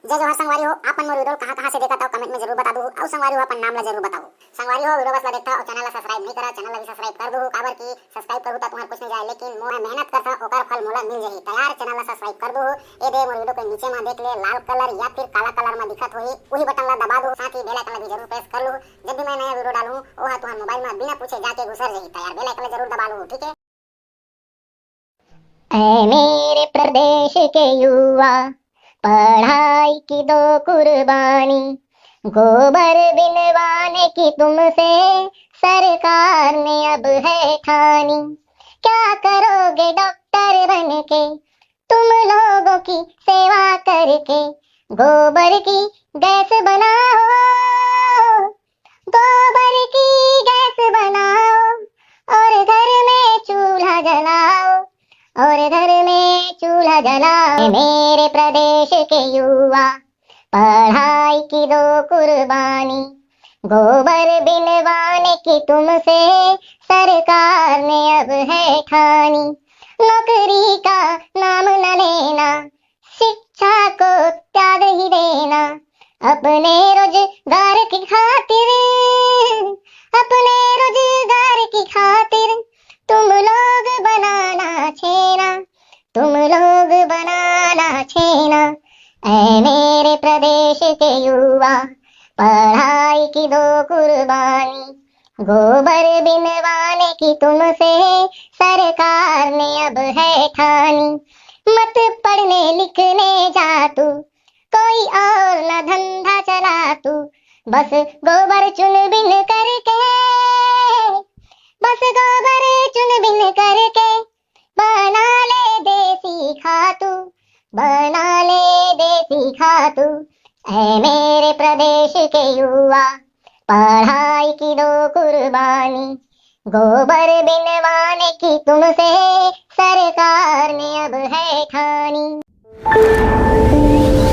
जय जोहार संगवारी हो। आपन मोर वीडियो कहां से देखत हो कमेंट में जरूर बता दो। और संगवारी हो अपन नाम ला जरूर बताओ। संगवारी हो वीडियो बस देखता और चैनल ला सब्सक्राइब नहीं करा, चैनल ला भी सब्सक्राइब कर दो। काबर की सब्सक्राइब करू त तुम्हार कुछ नहीं जाए, लेकिन मोर मेहनत करता ओकर फल मोला मिल जाही। तैयार चैनल ला सब्सक्राइब कर दो। ए दे मोर वीडियो के नीचे में देख ले लाल कलर या फिर काला कलर में दिखत होही, वही बटन ला दबा दो। साथ ही बेल आइकन भी जरूर प्रेस कर लो। जब भी मैं नया वीडियो डालूं ओहा तुम्हार मोबाइल में बिना पूछे जाके घुसर जाही। तैयार बेल आइकन जरूर दबा लो, ठीक है। ऐ मेरे प्रदेश के युवा, पढ़ाई की दो कुर्बानी, गोबर बिनवाने की तुमसे सरकार ने अब है ठानी। क्या करोगे डॉक्टर बन के, तुम लोगों की सेवा करके, गोबर की गैस बनाओ, गोबर की गैस बनाओ, और घर में चूल्हा जलाओ, और घर में चूल्हा जलाओ। मेरे प्रदेश के युवा, पढ़ाई की दो कुर्बानी, गोबर बिनवाने की तुमसे सरकार ने अब है ठानी। नौकरी का नाम न लेना, शिक्षा को त्याग ही देना, अपने रोजगार की खातिर, अपने रोजगार की खातिर तुम लोग बनाना छेना, तुम लोग बनाना छेना। ऐ मेरे प्रदेश के युवा, पढ़ाई की दो कुर्बानी, गोबर बिनवाने की तुमसे सरकार ने अब है ठानी। मत पढ़ने लिखने जा तू, कोई और न धंधा चला तू, बस गोबर चुन बिन करके, बस गोबर चुन बिन करके बना ले देसी खातू, बना ले देसी खातू। ऐ मेरे प्रदेश के युवा, पढ़ाई की दो कुर्बानी, गोबर बिनवाने की तुमसे